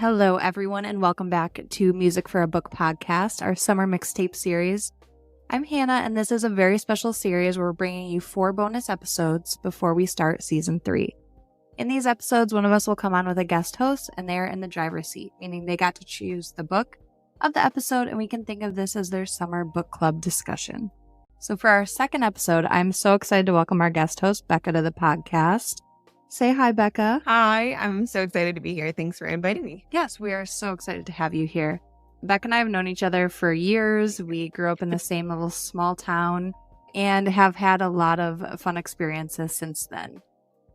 Hello, everyone, and welcome back to Music for a Book podcast, our Summer Mixtape series. I'm Hannah, and this is a very special series where we're bringing you 4 bonus episodes before we start Season 3. In these episodes, one of us will come on with a guest host, and they are in the driver's seat, meaning they got to choose the book of the episode, and we can think of this as their summer book club discussion. So for our second episode, I'm so excited to welcome our guest host, Becca, to the podcast. Say hi, Becca. Hi, I'm so excited to be here. Thanks for inviting me. Yes, we are so excited to have you here. Becca and I have known each other for years. We grew up in the same little small town and have had a lot of fun experiences since then.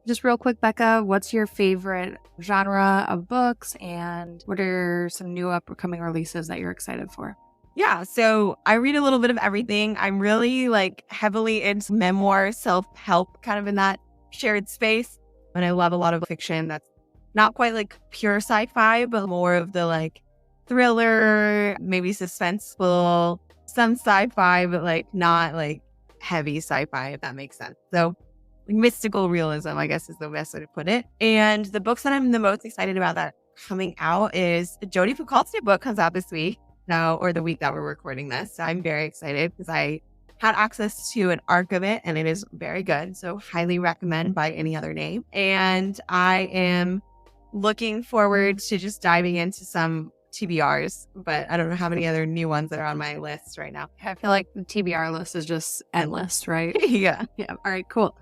Just real quick, Becca, what's your favorite genre of books and what are some new upcoming releases that you're excited for? Yeah, so I read a little bit of everything. I'm really heavily into memoir, self-help, kind of in that shared space. And I love a lot of fiction that's not quite pure sci-fi, but more of the thriller, maybe suspenseful, some sci-fi, but not heavy sci-fi, if that makes sense. So mystical realism, I guess, is the best way to put it. And the books that I'm the most excited about that are coming out is the Jodi Picoult's book comes out this week, or the week that we're recording this. So I'm very excited because I had access to an arc of it, and it is very good. So highly recommend by any other name. And I am looking forward to just diving into some TBRs, but I don't know how many other new ones that are on my list right now. I feel like the TBR list is just endless, right? Yeah. All right, cool.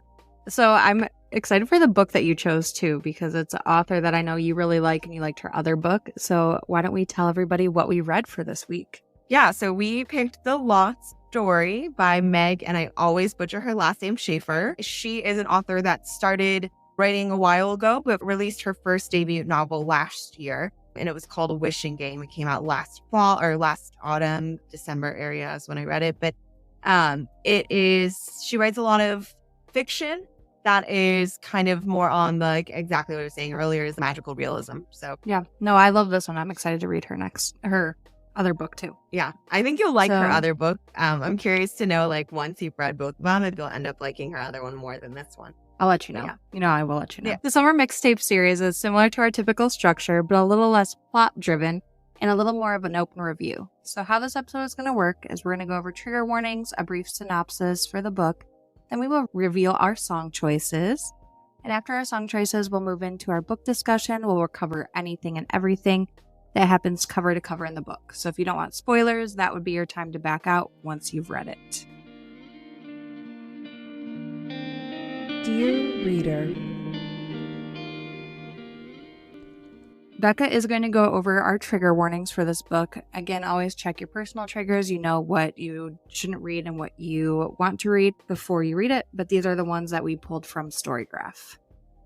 So I'm excited for the book that you chose too, because it's an author that I know you really like and you liked her other book. So why don't we tell everybody what we read for this week? Yeah, so we picked The Lost Story by Meg, and I always butcher her last name, Shaffer. She is an author that started writing a while ago, but released her first debut novel last year, and it was called A Wishing Game. It came out last autumn, December area is when I read it. But she writes a lot of fiction that is kind of more on exactly what I was saying earlier, is magical realism. So yeah, no, I love this one. I'm excited to read her other book too. Yeah, I think you'll like her other book. I'm curious to know, once you've read both of them, if you'll end up liking her other one more than this one. I'll let you know. Yeah. You know, I will let you know. Yeah. The Summer Mixtape series is similar to our typical structure, but a little less plot-driven and a little more of an open review. So how this episode is going to work is we're going to go over trigger warnings, a brief synopsis for the book, then we will reveal our song choices. And after our song choices, we'll move into our book discussion, where we'll cover anything and everything that happens cover to cover in the book. So if you don't want spoilers, that would be your time to back out once you've read it. Dear reader, Becca is going to go over our trigger warnings for this book. Again, always check your personal triggers. You know what you shouldn't read and what you want to read before you read it, but these are the ones that we pulled from Storygraph.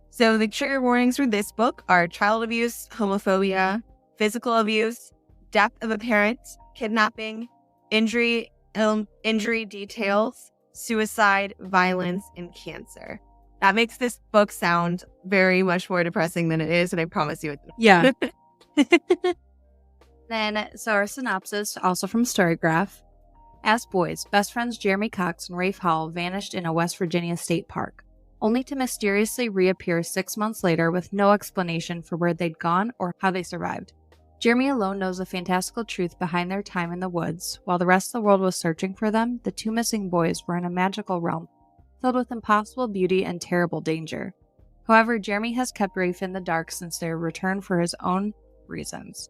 So the trigger warnings for this book are child abuse, homophobia, physical abuse, death of a parent, kidnapping, injury details, suicide, violence, and cancer. That makes this book sound very much more depressing than it is, and I promise you it's not. Yeah. So our synopsis, also from Storygraph. As boys, best friends Jeremy Cox and Rafe Howell vanished in a West Virginia state park, only to mysteriously reappear 6 months later with no explanation for where they'd gone or how they survived. Jeremy alone knows the fantastical truth behind their time in the woods. While the rest of the world was searching for them, the 2 missing boys were in a magical realm, filled with impossible beauty and terrible danger. However, Jeremy has kept Rafe in the dark since their return for his own reasons.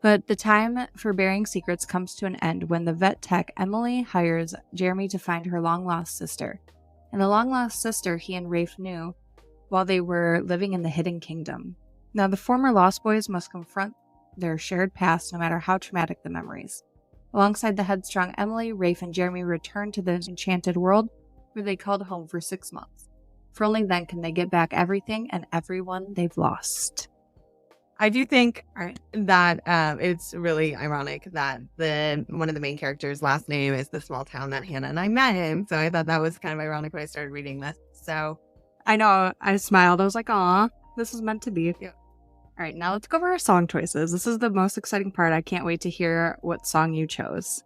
But the time for burying secrets comes to an end when the vet tech Emily hires Jeremy to find her long-lost sister. And the long-lost sister he and Rafe knew while they were living in the Hidden Kingdom. Now, the former Lost Boys must confront their shared past, no matter how traumatic the memories. Alongside the headstrong Emily, Rafe and Jeremy return to the enchanted world where they called home for 6 months. For only then can they get back everything and everyone they've lost. I do think that it's really ironic that one of the main characters' last name is the small town that Hannah and I met in. So I thought that was kind of ironic when I started reading this. So I know, I smiled. I was like, aw, this is meant to be. Yeah. All right, now let's go over our song choices. This is the most exciting part. I can't wait to hear what song you chose.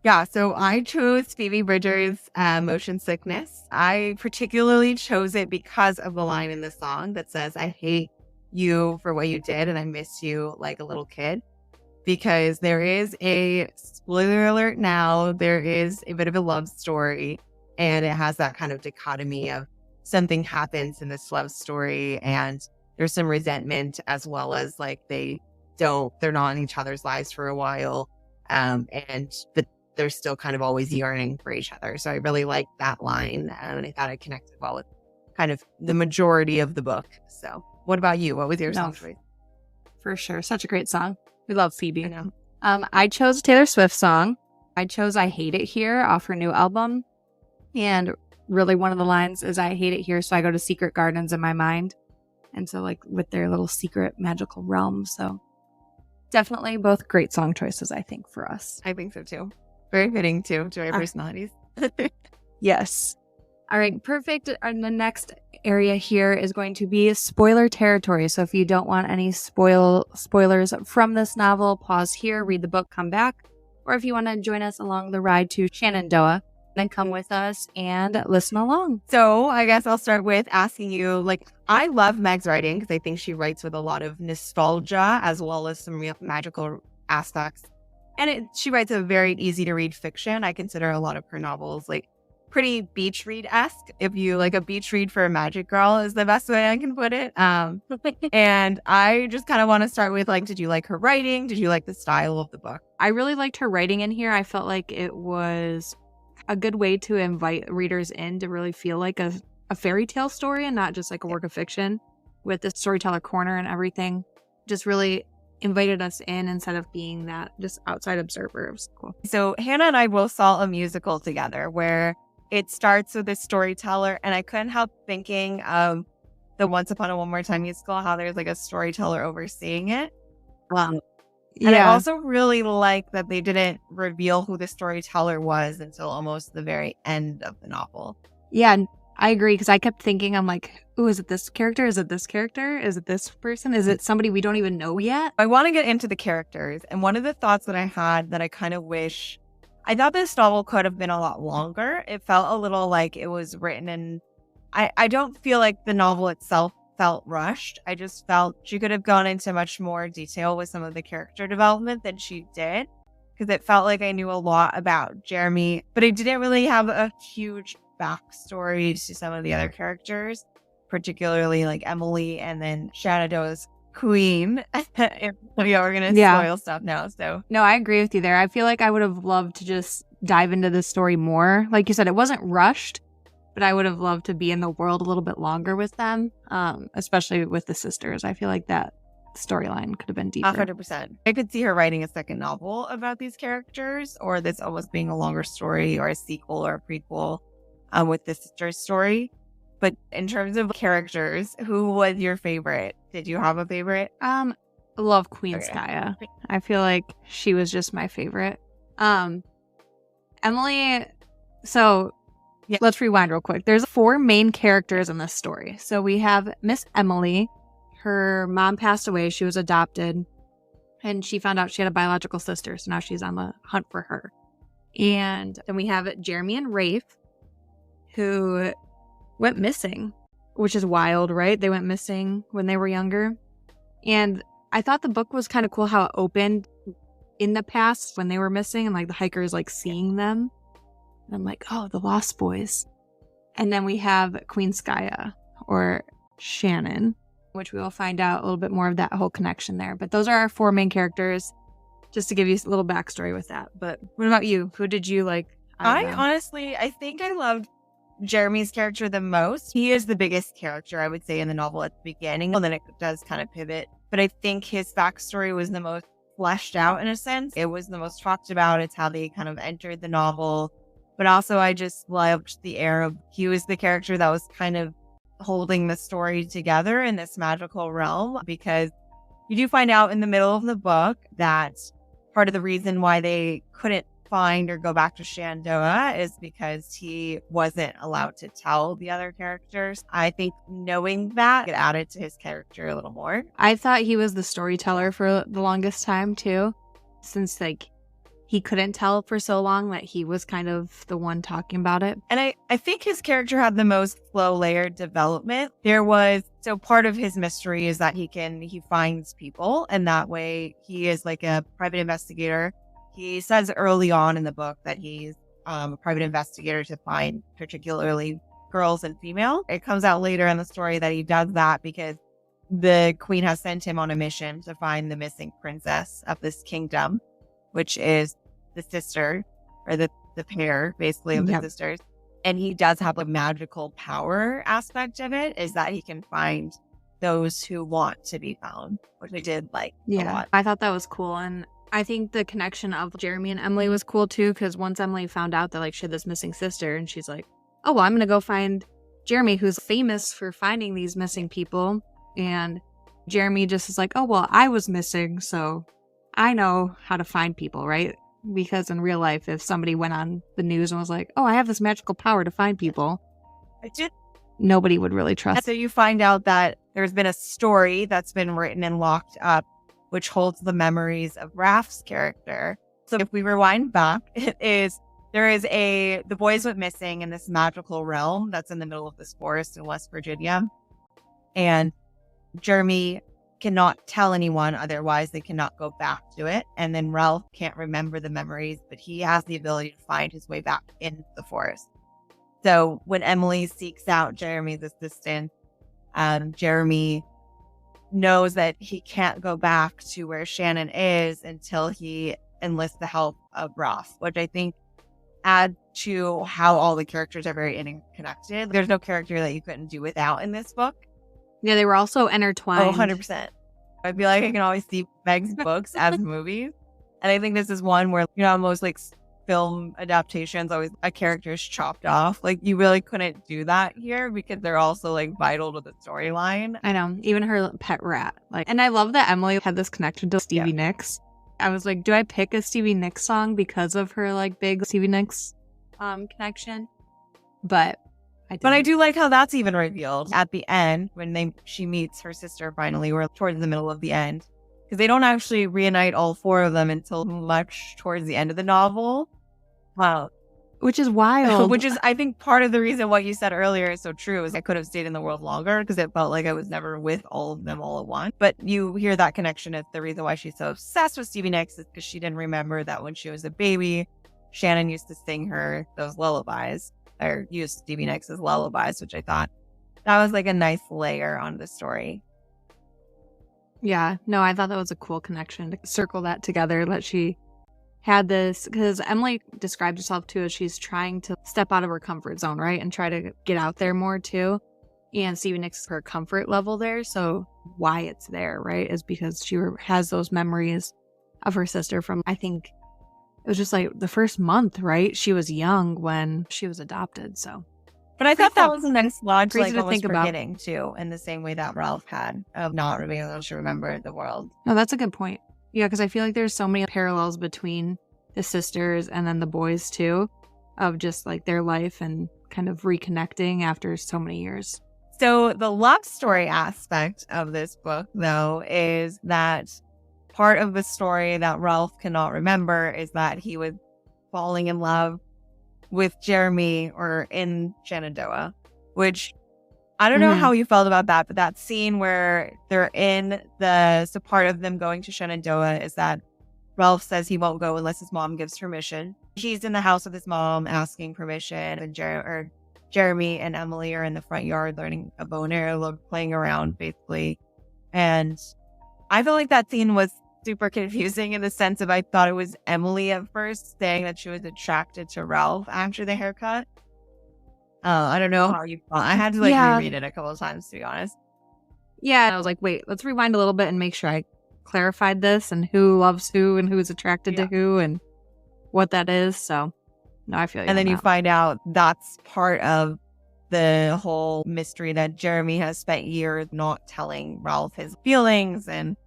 Yeah, so I chose Phoebe Bridgers' Motion Sickness. I particularly chose it because of the line in the song that says, I hate you for what you did, and I miss you like a little kid. Because there is a spoiler alert now, there is a bit of a love story, and it has that kind of dichotomy of something happens in this love story and there's some resentment, as well as like they're not in each other's lives for a while. But they're still kind of always yearning for each other. So I really liked that line, and I thought it connected well with kind of the majority of the book. So what about you? What was your song choice? For sure. Such a great song. We love Phoebe. I know. I chose a Taylor Swift song. I chose I Hate It Here off her new album. And really one of the lines is I hate it here, so I go to secret gardens in my mind. And so like with their little secret magical realm. So definitely both great song choices, I think, for us. I think so too. Very fitting too to our personalities. Yes. All right, perfect. And the next area here is going to be spoiler territory. So if you don't want any spoilers from this novel, pause here, read the book, come back. Or if you want to join us along the ride to Shenandoah, then come with us and listen along. So I guess I'll start with asking you, like, I love Meg's writing because I think she writes with a lot of nostalgia as well as some real magical aspects. And she writes a very easy to read fiction. I consider a lot of her novels like pretty beach read-esque. If you like a beach read for a magic girl is the best way I can put it. And I just kind of want to start with, like, did you like her writing? Did you like the style of the book? I really liked her writing in here. I felt like it was a good way to invite readers in to really feel like a fairy tale story and not just like a work of fiction, with the storyteller corner and everything. Just really invited us in instead of being that just outside observer. It was cool. So Hannah and I both saw a musical together where it starts with a storyteller, and I couldn't help thinking of the Once Upon a One More Time musical, how there's like a storyteller overseeing it. Wow. And I also really like that they didn't reveal who the storyteller was until almost the very end of the novel. Yeah, I agree, because I kept thinking, I'm like, ooh, is it this character? Is it this character? Is it this person? Is it somebody we don't even know yet? I want to get into the characters. And one of the thoughts that I had that I kind of wish, I thought this novel could have been a lot longer. It felt a little like it was written in, I don't feel like the novel itself felt rushed. I just felt she could have gone into much more detail with some of the character development than she did, because it felt like I knew a lot about Jeremy, but I didn't really have a huge backstory to some of the other characters, particularly like Emily and then Shenandoah's queen. We're going to spoil stuff now. So no, I agree with you there. I feel like I would have loved to just dive into the story more. Like you said, it wasn't rushed, but I would have loved to be in the world a little bit longer with them, especially with the sisters. I feel like that storyline could have been deeper. 100%. I could see her writing a second novel about these characters, or this almost being a longer story or a sequel or a prequel with the sisters story. But in terms of characters, who was your favorite? Did you have a favorite? I love Queen Skaya. I feel like she was just my favorite. Emily, so let's rewind real quick. There's 4 main characters in this story. So we have Miss Emily. Her mom passed away. She was adopted. And she found out she had a biological sister. So now she's on the hunt for her. And then we have Jeremy and Rafe, who went missing, which is wild, right? They went missing when they were younger. And I thought the book was kind of cool how it opened in the past when they were missing, and like the hikers like seeing them. And I'm like, oh, the Lost Boys. And then we have Queen Skaya, or Shannon, which we will find out a little bit more of that whole connection there. But those are our 4 main characters, just to give you a little backstory with that. But what about you? Who did you like? I think I loved Jeremy's character the most. He is the biggest character, I would say, in the novel at the beginning, and then it does kind of pivot. But I think his backstory was the most fleshed out in a sense. It was the most talked about. It's how they kind of entered the novel. But also, I just loved the air of, he was the character that was kind of holding the story together in this magical realm, because you do find out in the middle of the book that part of the reason why they couldn't find or go back to Shenandoah is because he wasn't allowed to tell the other characters. I think knowing that, it added to his character a little more. I thought he was the storyteller for the longest time too, since like he couldn't tell for so long that he was kind of the one talking about it. And I think his character had the most slow layered development. So part of his mystery is that he finds people, and that way he is like a private investigator. He says early on in the book that he's a private investigator to find particularly girls and female. It comes out later in the story that he does that because the queen has sent him on a mission to find the missing princess of this kingdom, which is the sister, or the pair, basically, of the sisters. And he does have a magical power aspect of it, is that he can find those who want to be found, which I did like a lot. I thought that was cool. And I think the connection of Jeremy and Emily was cool too, because once Emily found out that like she had this missing sister, and she's like, oh, well, I'm going to go find Jeremy, who's famous for finding these missing people. And Jeremy just is like, oh, well, I was missing, so I know how to find people, right? Because in real life, if somebody went on the news and was like, oh, I have this magical power to find people, nobody would really trust. So you find out that there's been a story that's been written and locked up, which holds the memories of Raph's character. So if we rewind back, the boys went missing in this magical realm that's in the middle of this forest in West Virginia. And Jeremy cannot tell anyone, otherwise they cannot go back to it. And then Ralph can't remember the memories, but he has the ability to find his way back in the forest. So when Emily seeks out Jeremy's assistant, Jeremy knows that he can't go back to where Shannon is until he enlists the help of Ralph, which I think adds to how all the characters are very interconnected. There's no character that you couldn't do without in this book. Yeah, they were also intertwined. Oh, 100%. I feel like I can always see Meg's books as movies. And I think this is one where, most like film adaptations, always a character is chopped off. Like, you really couldn't do that here because they're also like vital to the storyline. I know, even her pet rat. And I love that Emily had this connection to Stevie Nicks. I was like, do I pick a Stevie Nicks song because of her like big Stevie Nicks connection? But I do like how that's even revealed at the end when she meets her sister finally, or towards the middle of the end. Because they don't actually reunite all four of them until much towards the end of the novel. Wow. Which is wild. Which is, I think, part of the reason what you said earlier is so true, is I could have stayed in the world longer because it felt like I was never with all of them all at once. But you hear that connection as the reason why she's so obsessed with Stevie Nicks is because she didn't remember that when she was a baby, Shannon used to sing her those lullabies, or used Stevie Nicks as lullabies, which I thought that was like a nice layer on the story. Yeah, no, I thought that was a cool connection to circle that together, that she had this, because Emily described herself too as she's trying to step out of her comfort zone, right? And try to get out there more too. And Stevie Nicks is her comfort level there. So why it's there, right, is because she has those memories of her sister from, I think, it was just like the first month, right? She was young when she was adopted, so. But I thought that was a nice logic, like, to think forgetting about too, in the same way that Ralph had of not being able to remember the world. No, that's a good point. Yeah, because I feel like there's so many parallels between the sisters and then the boys too, of just like their life and kind of reconnecting after so many years. So the love story aspect of this book, though, is that part of the story that Ralph cannot remember is that he was falling in love with Jeremy or in Shenandoah, which I don't know how you felt about that, but that scene where they're so part of them going to Shenandoah is that Ralph says he won't go unless his mom gives permission. He's in the house with his mom asking permission, and Jeremy and Emily are in the front yard learning a bow and arrow, playing around basically. And I feel like that scene was super confusing in the sense of I thought it was Emily at first saying that she was attracted to Ralph after the haircut. I don't know how you felt. I had to reread it a couple of times, to be honest. Yeah, I was like, wait, let's rewind a little bit and make sure I clarified this and who loves who and who's attracted to who and what that is. So, no, I feel like. And then you find out that's part of the whole mystery that Jeremy has spent years not telling Ralph his feelings. And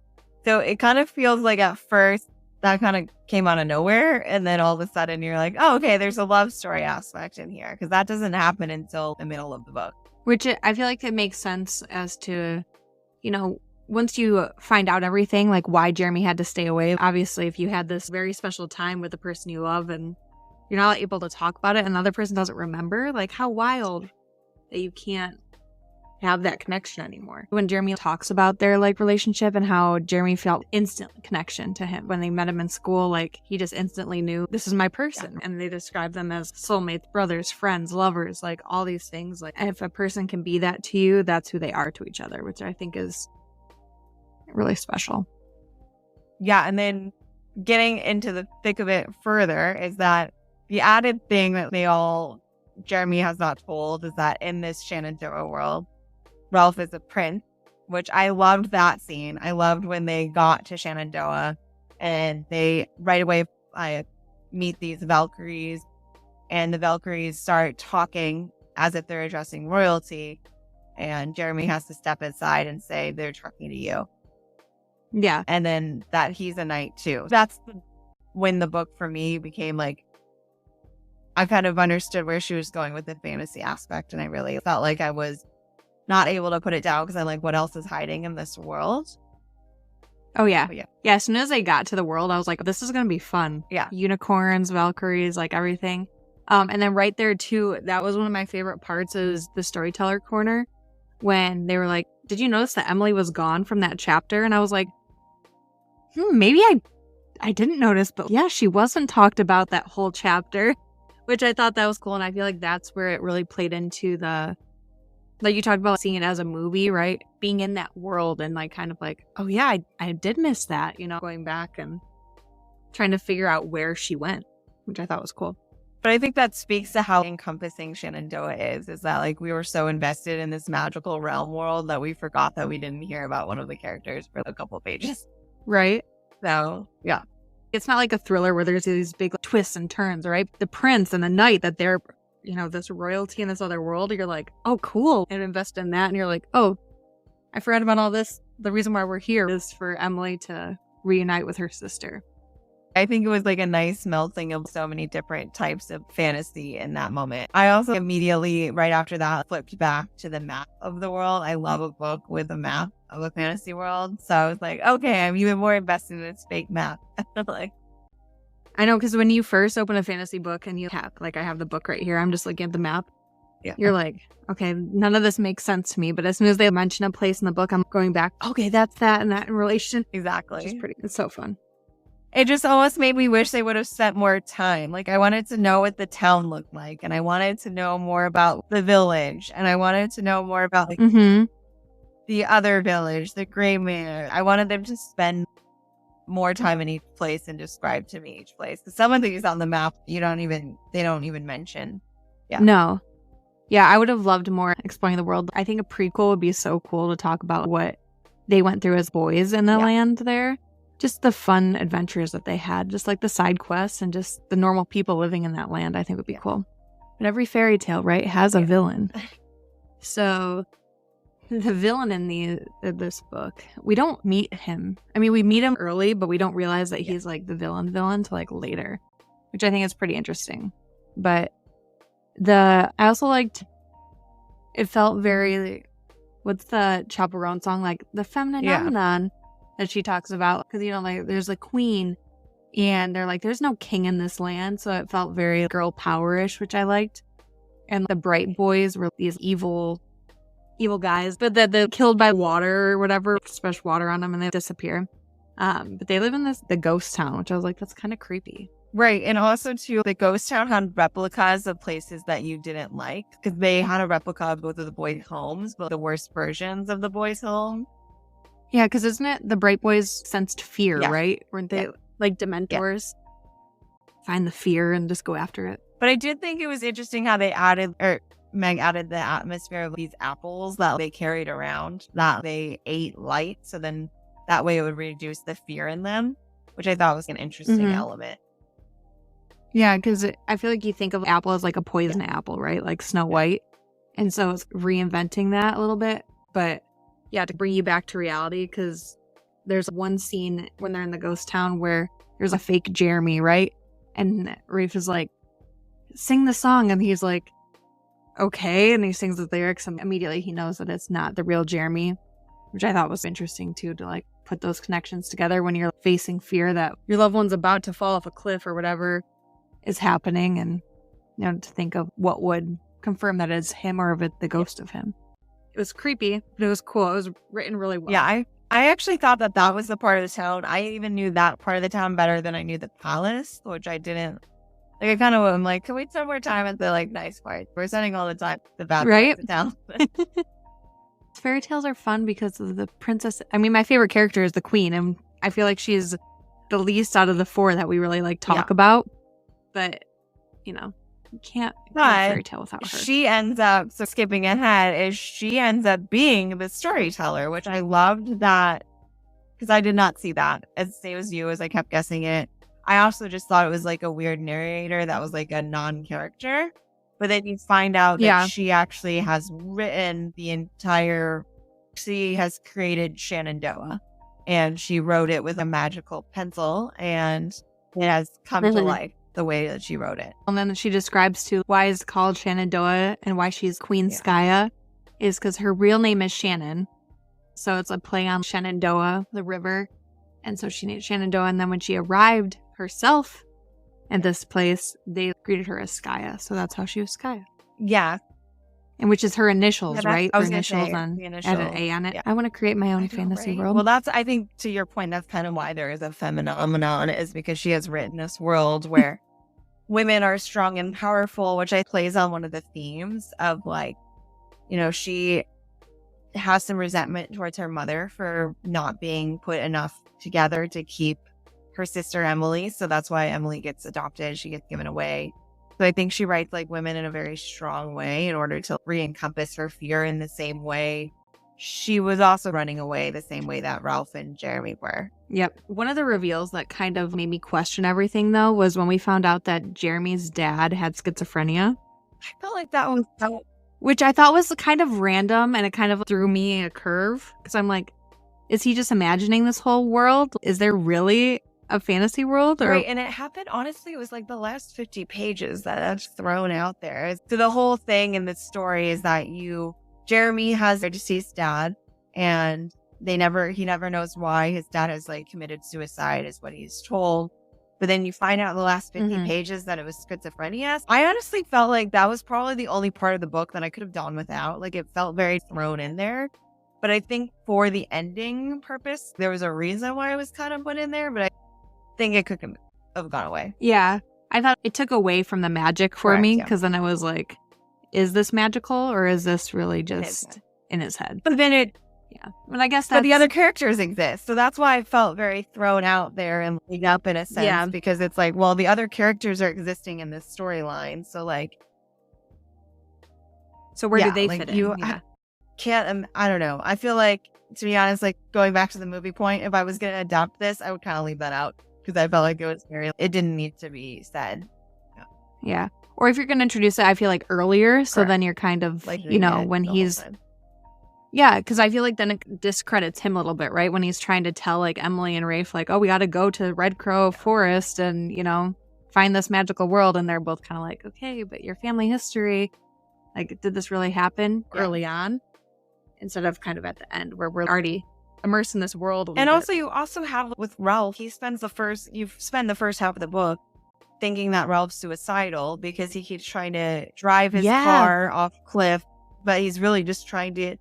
so it kind of feels like at first that kind of came out of nowhere. And then all of a sudden you're like, oh, okay, there's a love story aspect in here. Because that doesn't happen until the middle of the book. Which I feel like it makes sense as to, once you find out everything, like why Jeremy had to stay away, obviously if you had this very special time with the person you love and you're not able to talk about it and another person doesn't remember, like how wild that you can't have that connection anymore. When Jeremy talks about their like relationship and how Jeremy felt instant connection to him when they met him in school, like he just instantly knew this is my person. Yeah. And they describe them as soulmates, brothers, friends, lovers, like all these things. Like if a person can be that to you, that's who they are to each other, which I think is really special. Yeah, and then getting into the thick of it further is that the added thing that Jeremy has not told is that in this Shenandoah world, Ralph is a prince, which I loved that scene. I loved when they got to Shenandoah and they right away meet these Valkyries and the Valkyries start talking as if they're addressing royalty. And Jeremy has to step aside and say, they're talking to you. Yeah. And then that he's a knight too. That's when the book for me became like, I kind of understood where she was going with the fantasy aspect. And I really felt like I was not able to put it down because I'm like, what else is hiding in this world? Oh, yeah. But yeah. Yeah, as soon as I got to the world, I was like, this is going to be fun. Yeah. Unicorns, Valkyries, like everything. And then right there too, that was one of my favorite parts is the storyteller corner when they were like, did you notice that Emily was gone from that chapter? And I was like, maybe I didn't notice, but yeah, she wasn't talked about that whole chapter, which I thought that was cool. And I feel like that's where it really played into like you talked about seeing it as a movie, right? Being in that world and like kind of like, oh yeah, I did miss that, you know, going back and trying to figure out where she went, which I thought was cool. But I think that speaks to how encompassing Shenandoah is that like we were so invested in this magical realm world that we forgot that we didn't hear about one of the characters for a couple pages. Right. So, yeah. It's not like a thriller where there's these big twists and turns, right? The prince and the knight that they're, you know, this royalty in this other world. You're like, oh, cool. And invest in that. And you're like, oh, I forgot about all this. The reason why we're here is for Emily to reunite with her sister. I think it was like a nice melting of so many different types of fantasy in that moment. I also immediately, right after that, flipped back to the map of the world. I love a book with a map of a fantasy world. So I was like, okay, I'm even more invested in this fake map. Like, I know, because when you first open a fantasy book and you have, like I have the book right here, I'm just looking at the map. Yeah. You're like, okay, none of this makes sense to me. But as soon as they mention a place in the book, I'm going back, okay, that's that and that in relation. Exactly. It's so fun. It just almost made me wish they would have spent more time. Like I wanted to know what the town looked like and I wanted to know more about the village and I wanted to know more about like the other village, the Gray Manor. I wanted them to spend more time in each place and describe to me each place. Because some of these on the map, they don't even mention. Yeah. No. Yeah, I would have loved more exploring the world. I think a prequel would be so cool to talk about what they went through as boys in the land there. Just the fun adventures that they had, just like the side quests and just the normal people living in that land, I think would be cool. But every fairy tale, right, has a villain. So the villain in this book, we don't meet him. I mean, we meet him early, but we don't realize that he's like the villain till like later, which I think is pretty interesting. But I also liked, it felt very, what's the Chaperone song? Like the feminine that she talks about. Because, you know, like there's a queen and they're like, there's no king in this land. So it felt very girl power-ish, which I liked. And the bright boys were these evil guys, but they're killed by water or whatever, splash water on them and they disappear. But they live in the ghost town, which I was like, that's kind of creepy. Right. And also, too, the ghost town had replicas of places that you didn't like because they had a replica of both of the boys' homes, but the worst versions of the boys' home. Yeah, because isn't it the bright boys sensed fear, right? Weren't they like Dementors? Find the fear and just go after it. But I did think it was interesting how they Meg added the atmosphere of these apples that they carried around, that they ate light. So then that way it would reduce the fear in them, which I thought was an interesting element. Yeah, because I feel like you think of apple as like a poison apple, right? Like Snow White. And so it's reinventing that a little bit. But yeah, to bring you back to reality, because there's one scene when they're in the ghost town where there's a fake Jeremy, right? And Rafe is like, sing the song. And he's like, okay. And he sings the lyrics and immediately he knows that it's not the real Jeremy. which I thought was interesting too, to like put those connections together when you're facing fear that your loved one's about to fall off a cliff or whatever is happening, and to think of what would confirm that it's him or if it's the ghost of him. It was creepy, but it was cool. It was written really well. Yeah, I actually thought that was the part of the town. I even knew that part of the town better than I knew the palace, which I didn't. Like, I kind of am like, can we spend more time at the like nice part? We're spending all the time at the bad parts of town. Fairy tales are fun because of the princess. I mean, my favorite character is the queen, and I feel like she's the least out of the four that we really like talk about. But you can't have a fairy tale without her. She ends up, so skipping ahead, she ends up being the storyteller, which I loved that because I did not see that as the same as you, as I kept guessing it. I also just thought it was like a weird narrator that was like a non-character. But then you find out that she actually has written she has created Shenandoah, and she wrote it with a magical pencil, and it has come to life the way that she wrote it. And then she describes too why it's called Shenandoah and why she's Queen Skaya is because her real name is Shannon. So it's a play on Shenandoah, the river. And so she named Shenandoah. And then when she arrived herself at this place, they greeted her as Skaya. So that's how she was Skaya. Yeah. And which is her initials, right? I was her initials on the initial. Add an A on it. Yeah. I want to create my own fantasy world. Well, I think to your point, that's kind of why there is a phenomenon, is because she has written this world where women are strong and powerful, which I plays on one of the themes of like, she has some resentment towards her mother for not being put enough together to keep her sister Emily. So that's why Emily gets adopted. She gets given away. So I think she writes like women in a very strong way in order to re-encompass her fear in the same way she was also running away, the same way that Ralph and Jeremy were. Yep. One of the reveals that kind of made me question everything, though, was when we found out that Jeremy's dad had schizophrenia. I felt like that was... Which I thought was kind of random, and it kind of threw me a curve. Because I'm like, is he just imagining this whole world? Is there really a fantasy world? Or... Right, and it happened, honestly, it was like the last 50 pages that's thrown out there. So the whole thing in this story is that Jeremy has a deceased dad, and he never knows why his dad has like committed suicide, is what he's told. But then you find out in the last 50 pages that it was schizophrenia. I honestly felt like that was probably the only part of the book that I could have done without. Like, it felt very thrown in there. But I think for the ending purpose, there was a reason why it was kind of put in there, but I think it could have gone away. Yeah. I thought it took away from the magic for me, because then I was like, is this magical, or is this really just in his head? But then But I guess that's... But the other characters exist. So that's why I felt very thrown out there and laid up in a sense, because it's like, well, the other characters are existing in this storyline. So like... So where do they fit in? I don't know. I feel like, to be honest, like going back to the movie point, if I was going to adapt this, I would kind of leave that out, because I felt like it didn't need to be said. Yeah. Or if you're going to introduce it, I feel like earlier. So then you're kind of, like, when he's... Yeah, because I feel like then it discredits him a little bit, right? When he's trying to tell like Emily and Rafe, like, oh, we got to go to Red Crow Forest and, find this magical world. And they're both kind of like, okay, but your family history, like, did this really happen early on? Instead of kind of at the end where we're already immersed in this world. And also, you also have with Ralph, you spend the first half of the book thinking that Ralph's suicidal because he keeps trying to drive his car off cliff, but he's really just trying to...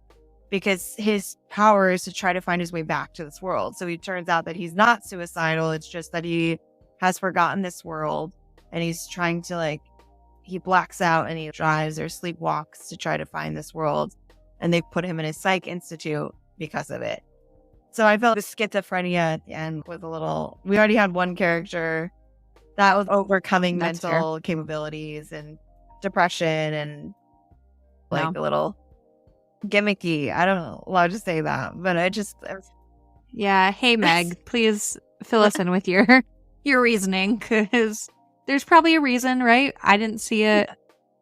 because his power is to try to find his way back to this world. So it turns out that he's not suicidal. It's just that he has forgotten this world, and he's trying to he blacks out and he drives or sleepwalks to try to find this world. And they put him in a psych institute because of it. So I felt the schizophrenia at the end was a little... We already had one character that was overcoming mental capabilities and depression and a little... gimmicky. I don't know. Well, I'll just say that, but yeah. Hey, Meg, please fill us in with your reasoning, because there's probably a reason, right? I didn't see it.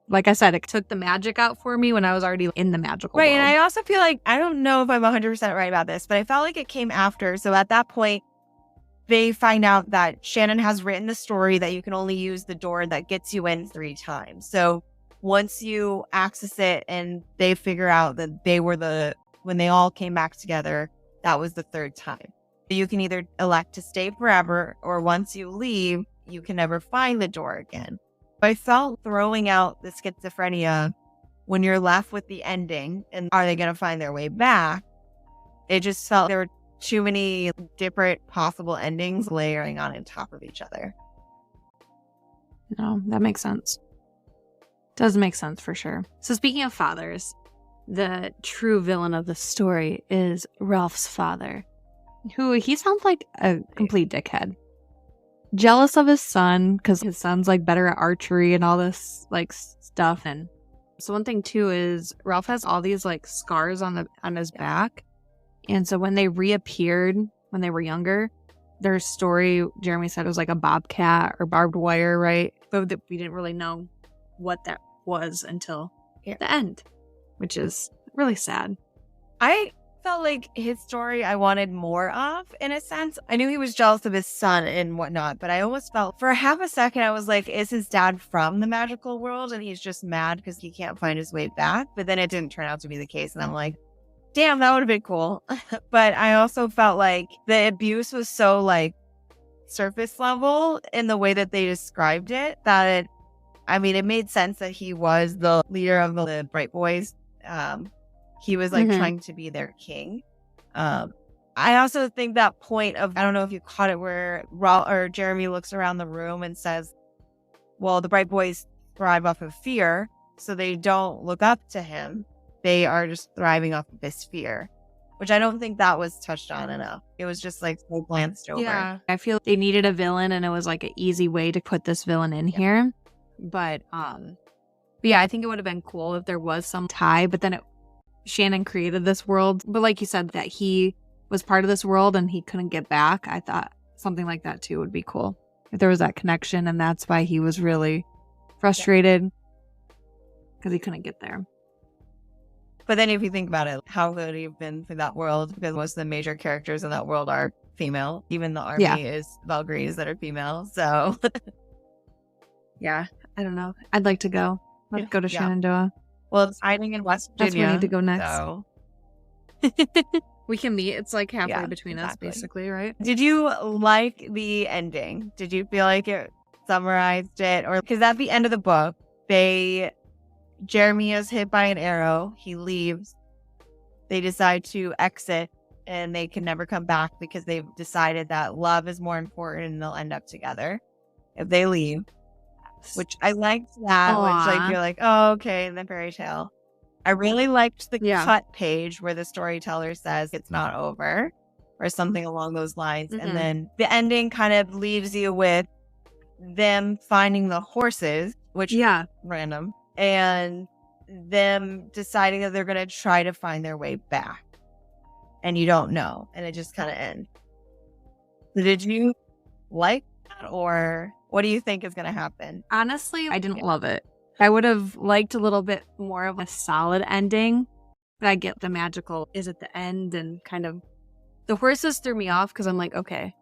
Like I said, it took the magic out for me when I was already in the magical world. And I also feel like, I don't know if I'm 100% right about this, but I felt like it came after. So at that point, they find out that Shannon has written the story that you can only use the door that gets you in 3 times. So once you access it and they figure out that they were the when they all came back together, that was the third time. You can either elect to stay forever, or once you leave, you can never find the door again. I felt throwing out the schizophrenia when you're left with the ending and are they going to find their way back? It just felt there were too many different possible endings layering on top of each other. No, that makes sense. Does make sense for sure. So speaking of fathers, the true villain of the story is Ralph's father, who he sounds like a complete dickhead. Jealous of his son because his son's like better at archery and all this like stuff. And so one thing too is Ralph has all these like scars on his back. And so when they reappeared when they were younger, their story, Jeremy said, was like a bobcat or barbed wire, right? But we didn't really know what that was until the end, which is really sad. I felt like his story I wanted more of, in a sense. I knew he was jealous of his son and whatnot, but I almost felt for half a second, I was like, is his dad from the magical world and he's just mad because he can't find his way back? But then it didn't turn out to be the case. And I'm like, damn, that would have been cool. But I also felt like the abuse was so like surface level in the way that they described it that it made sense that he was the leader of the Bright Boys. He was like trying to be their king. I also think that point of, I don't know if you caught it, where Jeremy looks around the room and says, well, the Bright Boys thrive off of fear, so they don't look up to him. They are just thriving off of his fear, which I don't think that was touched on enough. It was just like so glanced over. Yeah, I feel they needed a villain and it was like an easy way to put this villain in here. But yeah, I think it would have been cool if there was some tie, but then Shannon created this world. But like you said, that he was part of this world and he couldn't get back. I thought something like that too would be cool. If there was that connection, and that's why he was really frustrated because he couldn't get there. But then if you think about it, how would he have been through that world? Because most of the major characters in that world are female. Even the army is Valkyries that are female. So yeah, I don't know. I'd like to go. Let's go to Shenandoah. Well, it's hiding in West Virginia. That's where we need to go next. So. We can meet. It's like halfway between us, basically, right? Did you like the ending? Did you feel like it summarized it? Or because at the end of the book, Jeremy is hit by an arrow. He leaves. They decide to exit, and they can never come back because they've decided that love is more important and they'll end up together if they leave. Which I liked that. Aww. Which like you're like, oh, okay, the fairy tale. I really liked the cut page where the storyteller says it's not over or something along those lines. And then the ending kind of leaves you with them finding the horses, which random, and them deciding that they're going to try to find their way back. And you don't know. And it just kind of ends. So did you like that, or what do you think is going to happen? Honestly, I didn't love it. I would have liked a little bit more of a solid ending, but I get the magical is at the end, and kind of the horses threw me off because I'm like, okay,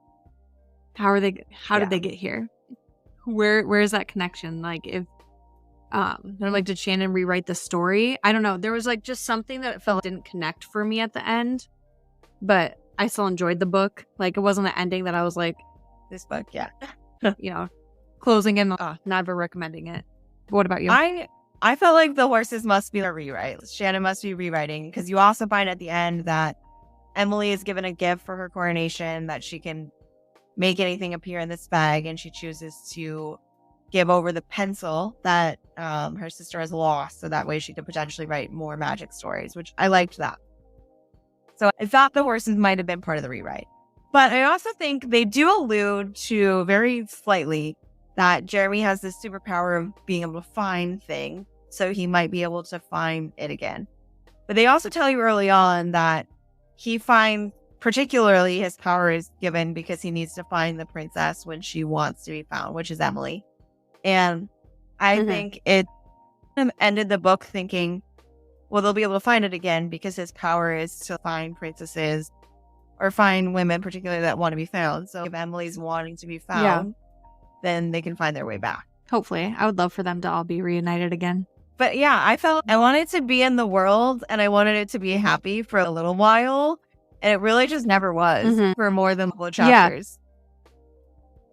how did they get here? Where is that connection? Like if they're like, did Shannon rewrite the story? I don't know. There was like just something that it felt didn't connect for me at the end, but I still enjoyed the book. Like it wasn't the ending that I was like, this book, closing and never recommending it. What about you? I felt like the horses must be a rewrite. Shannon must be rewriting, because you also find at the end that Emily is given a gift for her coronation, that she can make anything appear in this bag, and she chooses to give over the pencil that her sister has lost, so that way she could potentially write more magic stories, which I liked that. So I thought the horses might have been part of the rewrite. But I also think they do allude to very slightly that Jeremy has this superpower of being able to find things, so he might be able to find it again. But they also tell you early on that he finds, particularly his power is given because he needs to find the princess when she wants to be found, which is Emily. And I think it ended the book thinking, well, they'll be able to find it again because his power is to find princesses or find women, particularly that want to be found. So if Emily's wanting to be found, then they can find their way back. Hopefully. I would love for them to all be reunited again. But yeah, I felt I wanted to be in the world and I wanted it to be happy for a little while. And it really just never was for more than a couple of chapters.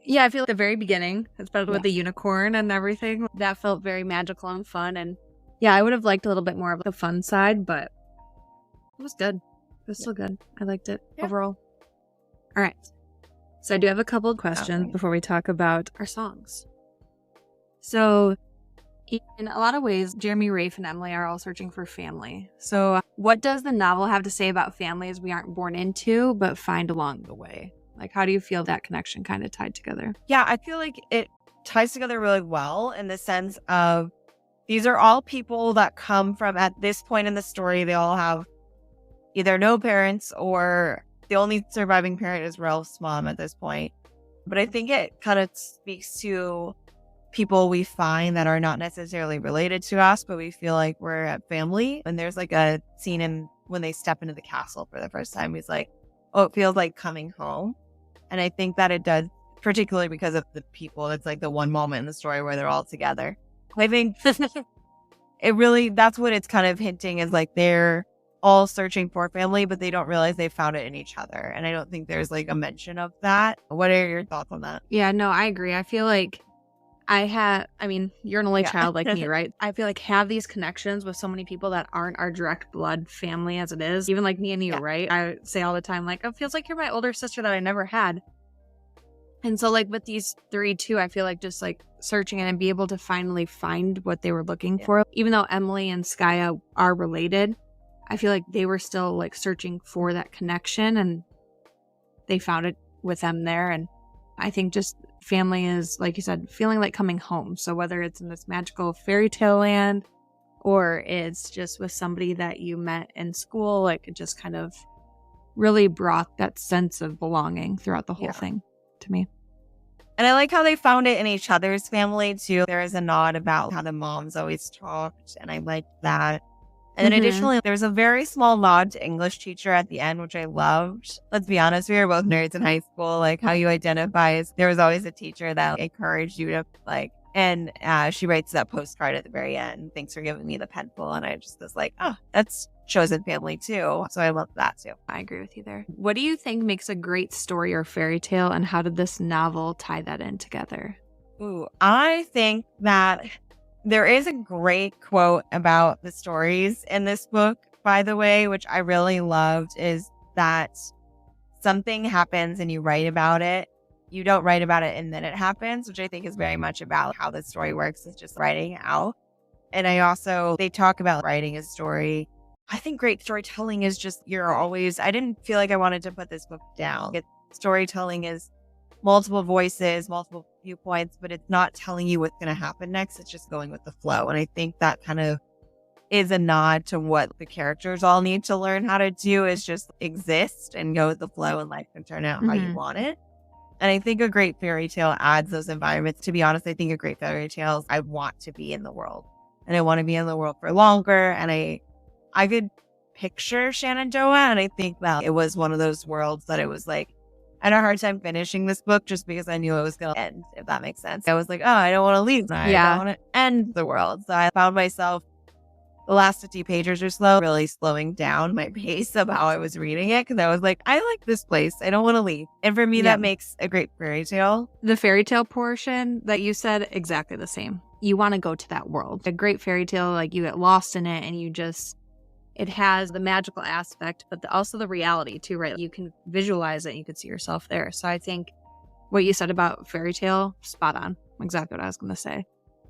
Yeah, I feel like the very beginning, especially Yeah. with the unicorn and everything, that felt very magical and fun. And yeah, I would have liked a little bit more of the fun side, but it was good. It was still good. I liked it overall. All right. So I do have a couple of questions before we talk about our songs. So in a lot of ways, Jeremy, Rafe, and Emily are all searching for family. So what does the novel have to say about families we aren't born into, but find along the way? Like, how do you feel that connection kind of tied together? Yeah, I feel like it ties together really well in the sense of these are all people that come from, at this point in the story, they all have either no parents or the only surviving parent is Ralph's mom at this point. But I think it kind of speaks to people we find that are not necessarily related to us, but we feel like we're a family. And there's like a scene in when they step into the castle for the first time. He's like, oh, it feels like coming home. And I think that it does, particularly because of the people. It's like the one moment in the story where they're all together. I think it really, that's what it's kind of hinting is like they're all searching for family, but they don't realize they found it in each other. And I don't think there's like a mention of that. What are your thoughts on that? Yeah, no, I agree. I feel like you're an only child like me, right? I feel like have these connections with so many people that aren't our direct blood family as it is. Even like me and you, right? I say all the time, like, it feels like you're my older sister that I never had. And so like with these three too, I feel like just like searching it and be able to finally find what they were looking for. Even though Emily and Skya are related, I feel like they were still like searching for that connection and they found it with them there. And I think just family is, like you said, feeling like coming home. So whether it's in this magical fairy tale land or it's just with somebody that you met in school, like it just kind of really brought that sense of belonging throughout the whole thing to me. And I like how they found it in each other's family too. There is a nod about how the moms always talked, and I like that. And then additionally, there's a very small nod to English teacher at the end, which I loved. Let's be honest, we were both nerds in high school. Like how you identify is there was always a teacher that encouraged you to like, and she writes that postcard at the very end. Thanks for giving me the pencil. And I just was like, oh, that's chosen family too. So I love that too. I agree with you there. What do you think makes a great story or fairy tale, and how did this novel tie that in together? Ooh, I think that there is a great quote about the stories in this book, by the way, which I really loved, is that something happens and you write about it. You don't write about it and then it happens, which I think is very much about how the story works, is just writing out. And they talk about writing a story. I think great storytelling is just, I didn't feel like I wanted to put this book down. Storytelling is multiple voices, multiple viewpoints, but it's not telling you what's going to happen next. It's just going with the flow. And I think that kind of is a nod to what the characters all need to learn how to do, is just exist and go with the flow, and life can turn out how you want it. And I think a great fairy tale adds those environments. To be honest, I think a great fairy tale is I want to be in the world, and I want to be in the world for longer. And I could picture Shenandoah, and I think that it was one of those worlds that it was like, I had a hard time finishing this book just because I knew it was going to end, if that makes sense. I was like, oh, I don't want to leave. I don't want to end the world. So I found myself, the last 50 pages or so, really slowing down my pace of how I was reading it, because I was like, I like this place. I don't want to leave. And for me, that makes a great fairy tale. The fairy tale portion that you said, exactly the same. You want to go to that world. A great fairy tale, like you get lost in it and it has the magical aspect, but also the reality too, right? You can visualize it and you can see yourself there. So I think what you said about fairy tale, spot on. Exactly what I was going to say.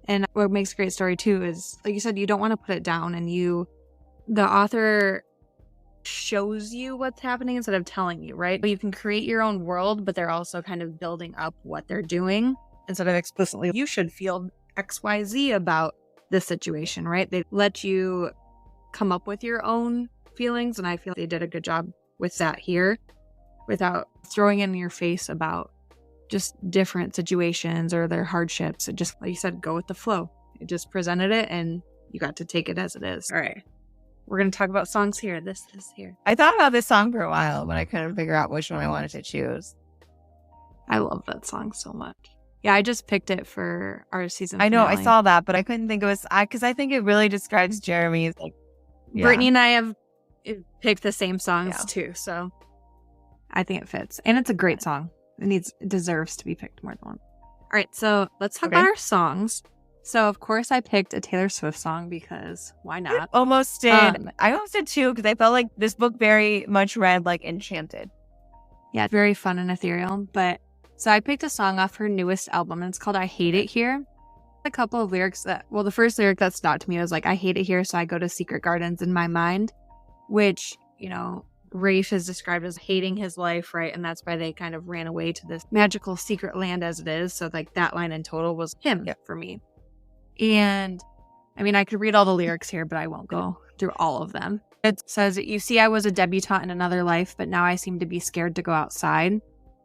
And what makes a great story too is, like you said, you don't want to put it down, and the author shows you what's happening instead of telling you, right? You can create your own world, but they're also kind of building up what they're doing instead of explicitly, you should feel XYZ about this situation, right? They let you come up with your own feelings, and I feel they did a good job with that here without throwing it in your face about just different situations or their hardships. It just, like you said, go with the flow. It just presented it and you got to take it as it is. All right. We're going to talk about songs here. This here. I thought about this song for a while, but I couldn't figure out which one I wanted to choose. I love that song so much. Yeah, I just picked it for our season I know, I finale. saw that, but I couldn't think it was, because I think it really describes Jeremy's, like, Brittany and I have picked the same songs Yeah. too, so I think it fits. And it's a great song. It deserves to be picked more than one. All right, so let's talk about our songs. So, of course, I picked a Taylor Swift song because why not? I almost did. I almost did too, because I felt like this book very much read like Enchanted. Yeah, very fun and ethereal. But so I picked a song off her newest album, and it's called I Hate It Here. A couple of lyrics the first lyric that stuck to me was like, I hate it here, so I go to secret gardens in my mind, which, you know, Rafe is described as hating his life, right? And that's why they kind of ran away to this magical secret land as it is. So like that line in total was him for me. And I mean, I could read all the lyrics here, but I won't go through all of them. It says, you see, I was a debutante in another life, but now I seem to be scared to go outside.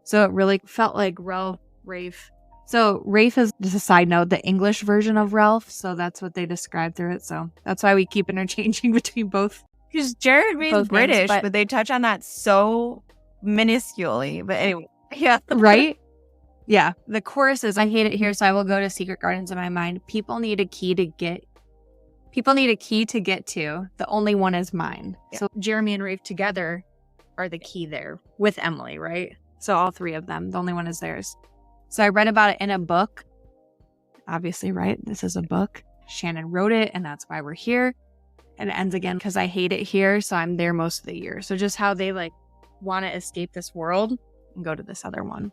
So it really felt like Rafe. So Rafe is, just a side note, the English version of Ralph. So that's what they describe through it. So that's why we keep interchanging between both. Because Jeremy's British, but they touch on that so minusculely. But anyway, yeah. Right? Yeah. The chorus is, I hate it here, so I will go to secret gardens in my mind. People need a key to get to. The only one is mine. Yeah. So Jeremy and Rafe together are the key there with Emily, right? So all three of them, the only one is theirs. So I read about it in a book. Obviously, right? This is a book. Shannon wrote it, and that's why we're here. And it ends again, because I hate it here, so I'm there most of the year. So just how they like want to escape this world and go to this other one.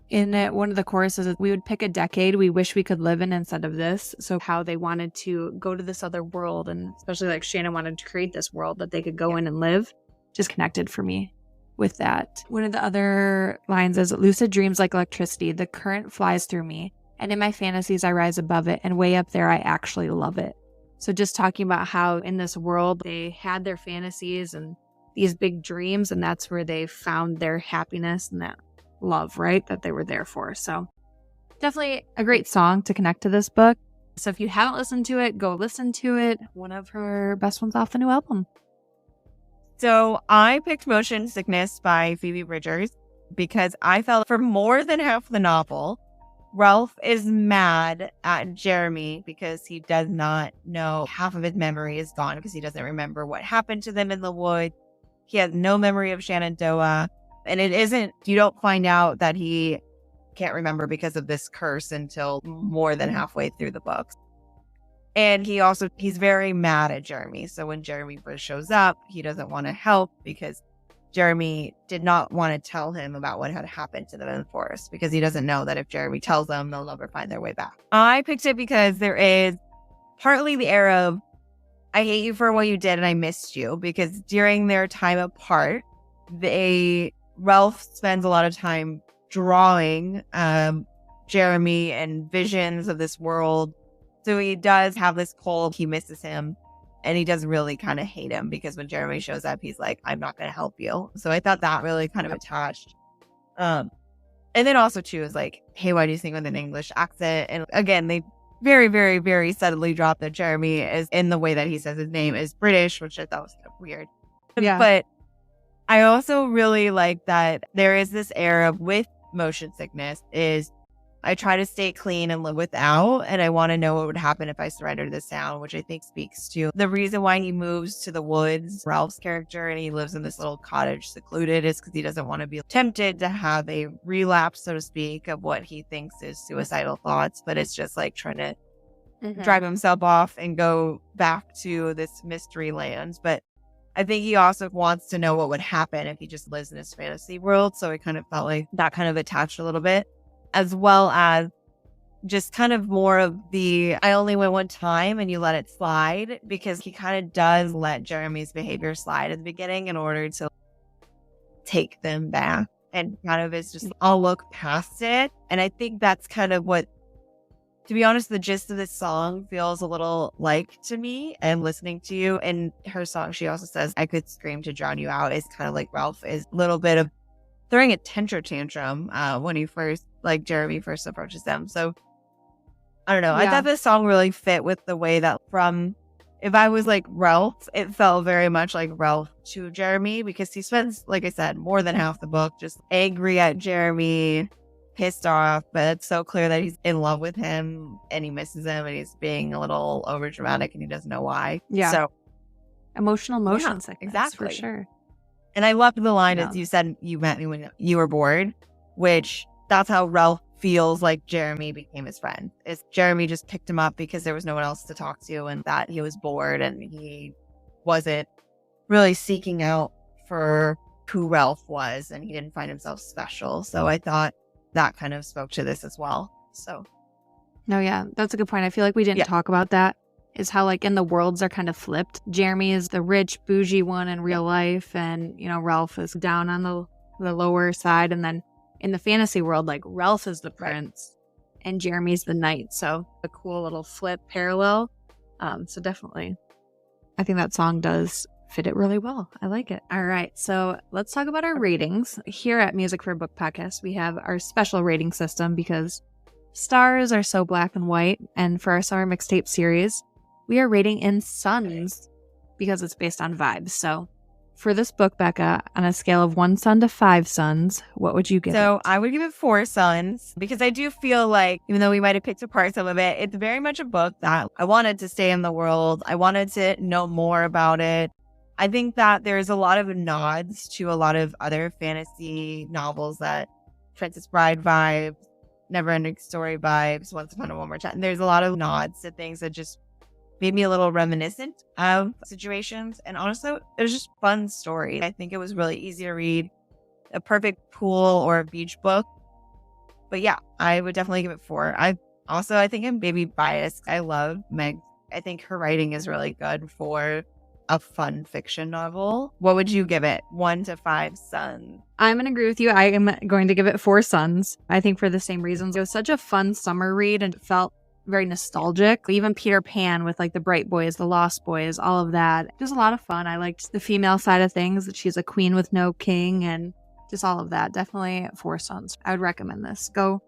In it, one of the choruses is, we would pick a decade we wish we could live in instead of this. So how they wanted to go to this other world, and especially like Shannon wanted to create this world that they could go in and live, just connected for me with that. One of the other lines is, lucid dreams like electricity, the current flies through me, and in my fantasies I rise above it, and way up there I actually love it. So just talking about how in this world they had their fantasies and these big dreams, and that's where they found their happiness and that love, right, that they were there for. So definitely a great song to connect to this book. So if you haven't listened to it, go listen to it. One of her best ones off the new album. So I picked Motion Sickness by Phoebe Bridgers because I felt for more than half the novel, Ralph is mad at Jeremy because he does not know, half of his memory is gone because he doesn't remember what happened to them in the woods. He has no memory of Shenandoah. And you don't find out that he can't remember because of this curse until more than halfway through the books. And he's very mad at Jeremy. So when Jeremy first shows up, he doesn't want to help because Jeremy did not want to tell him about what had happened to them in the forest, because he doesn't know that if Jeremy tells them, they'll never find their way back. I picked it because there is partly the air of, I hate you for what you did and I missed you, because during their time apart, Ralph spends a lot of time drawing Jeremy and visions of this world. So he does have this cold, he misses him, and he does really kind of hate him because when Jeremy shows up, he's like, I'm not going to help you. So I thought that really kind of attached. And then also too is like, hey, why do you sing with an English accent? And again, they very, very, very subtly dropped that Jeremy is, in the way that he says his name, is British, which I thought was kind of weird. Yeah. But I also really like that there is this air of, with motion sickness, is I try to stay clean and live without, and I want to know what would happen if I surrendered this sound, which I think speaks to the reason why he moves to the woods, Ralph's character, and he lives in this little cottage secluded, is because he doesn't want to be tempted to have a relapse, so to speak, of what he thinks is suicidal thoughts, but it's just like trying to drive himself off and go back to this mystery land. But I think he also wants to know what would happen if he just lives in his fantasy world, so it kind of felt like that kind of attached a little bit. As well as just kind of more of the, I only went one time and you let it slide, because he kind of does let Jeremy's behavior slide at the beginning in order to take them back, and kind of is just, I'll look past it. And I think that's kind of what, to be honest, the gist of this song feels a little like to me. And listening to you in her song, she also says, I could scream to drown you out, is kind of like Ralph is a little bit of throwing a temper tantrum when Jeremy first approaches them. So I don't know. Yeah. I thought this song really fit with the way that if I was like Ralph, it felt very much like Ralph to Jeremy, because he spends, like I said, more than half the book just angry at Jeremy, pissed off, but it's so clear that he's in love with him and he misses him and he's being a little over dramatic and he doesn't know why. Yeah. So emotional motion sickness, exactly. for sure. And I loved the line as you said, you met me when you were bored, which that's how Ralph feels like Jeremy became his friend. Is Jeremy just picked him up because there was no one else to talk to and that he was bored and he wasn't really seeking out for who Ralph was and he didn't find himself special. So I thought that kind of spoke to this as well. So no, yeah, that's a good point. I feel like we didn't talk about that, is how like in the worlds are kind of flipped. Jeremy is the rich bougie one in real life and, you know, Ralph is down on the lower side. And then in the fantasy world, like Ralph is the prince and Jeremy's the knight. So a cool little flip parallel. So definitely, I think that song does fit it really well. I like it. All right. So let's talk about our ratings. Here at Music for a Book Podcast, we have our special rating system because stars are so black and white. And for our Summer Mixtape series, we are rating in suns because it's based on vibes. So for this book, Becca, on a scale of 1 sun to 5 suns, what would you give it? So I would give it 4 suns because I do feel like, even though we might have picked apart some of it, it's very much a book that I wanted to stay in the world. I wanted to know more about it. I think that there's a lot of nods to a lot of other fantasy novels that Princess Bride vibes, Neverending Story vibes, Once Upon a One More Time. There's a lot of nods to things that just made me a little reminiscent of situations. And also, it was just a fun story. I think it was really easy to read, a perfect pool or a beach book. But yeah, I would definitely give it 4. I think I'm maybe biased. I love Meg. I think her writing is really good for a fun fiction novel. What would you give it? 1 to 5 suns. I'm going to agree with you. I am going to give it 4 suns. I think for the same reasons. It was such a fun summer read and it felt very nostalgic. Even Peter Pan with like the Bright Boys, the Lost Boys, all of that. It was a lot of fun. I liked the female side of things, that she's a queen with no king and just all of that. Definitely 4 suns. I would recommend this. Go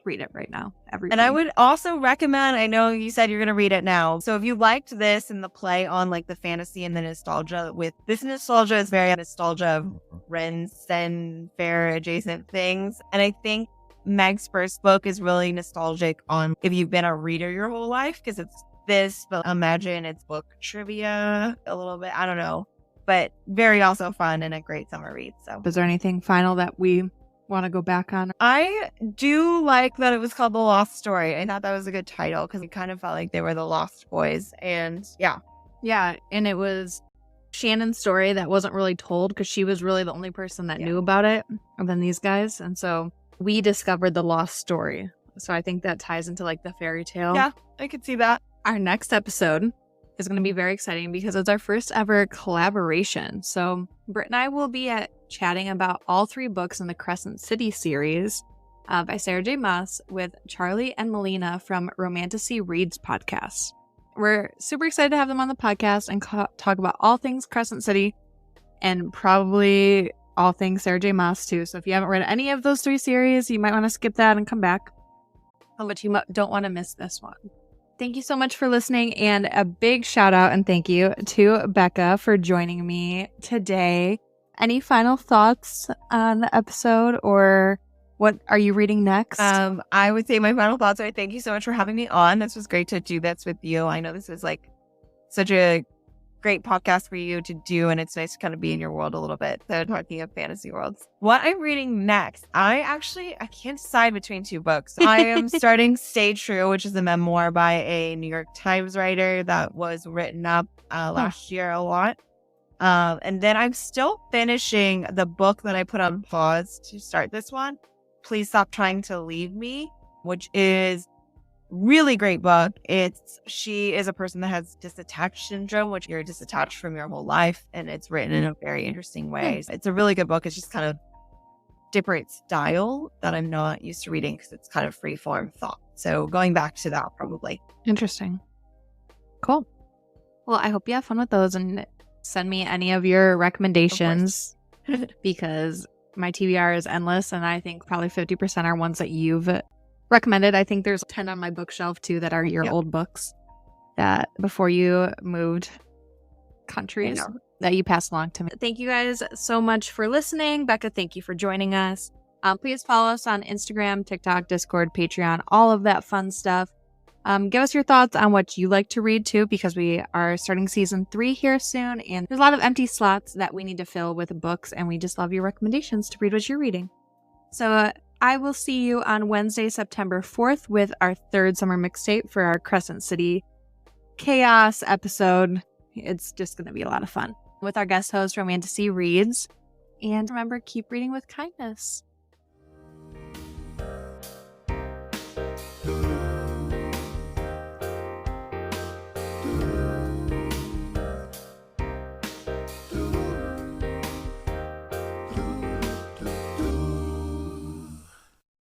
read it right now. And I would also recommend, I know you said you're going to read it now. So if you liked this and the play on like the fantasy and the nostalgia with this nostalgia is very nostalgia of Ren and fair adjacent things. And I think Meg's first book is really nostalgic on if you've been a reader your whole life because it's this, but imagine it's book trivia a little bit. I don't know, but very also fun and a great summer read. So is there anything final that we want to go back on? I do like that it was called The Lost Story. I thought that was a good title because it kind of felt like they were the Lost Boys. And yeah, and it was Shannon's story that wasn't really told because she was really the only person that knew about it other than these guys. And so we discovered the lost story. So I think that ties into like the fairy tale. Yeah, I could see that. Our next episode is going to be very exciting because it's our first ever collaboration. So Britt and I will be chatting about all 3 books in the Crescent City series by Sarah J. Maas with Charlie and Melina from Romantasy Reads podcast. We're super excited to have them on the podcast and talk about all things Crescent City and probably all things Sarah J. Maas too. So if you haven't read any of those 3 series, you might want to skip that and come back. But you don't want to miss this one. Thank you so much for listening, and a big shout out and thank you to Becca for joining me today. Any final thoughts on the episode, or what are you reading next? I would say my final thoughts are thank you so much for having me on. This was great to do this with you. I know this was like such a great podcast for you to do, and it's nice to kind of be in your world a little bit. So talking of fantasy worlds. What I'm reading next, I can't decide between 2 books. I am starting Stay True, which is a memoir by a New York Times writer that was written up last year a lot. And then I'm still finishing the book that I put on pause to start this one, Please Stop Trying to Leave Me, which is really great book. She is a person that has disattached syndrome, which you're disattached from your whole life, and it's written in a very interesting way. It's a really good book. It's just kind of different style that I'm not used to reading because it's kind of free form thought. So going back to that probably. Interesting. Cool. Well, I hope you have fun with those and send me any of your recommendations because my TBR is endless, and I think probably 50% are ones that you've recommended. I think there's 10 on my bookshelf too that are your old books that before you moved countries that you passed along to me. Thank you guys so much for listening. Becca, thank you for joining us. Please follow us on Instagram, TikTok, Discord, Patreon, all of that fun stuff. Give us your thoughts on what you like to read too, because we are starting season 3 here soon, and there's a lot of empty slots that we need to fill with books, and we just love your recommendations to read what you're reading. So I will see you on Wednesday, September 4th with our 3rd summer mixtape for our Crescent City Chaos episode. It's just going to be a lot of fun with our guest host, Romantasy Reads. And remember, keep reading with kindness.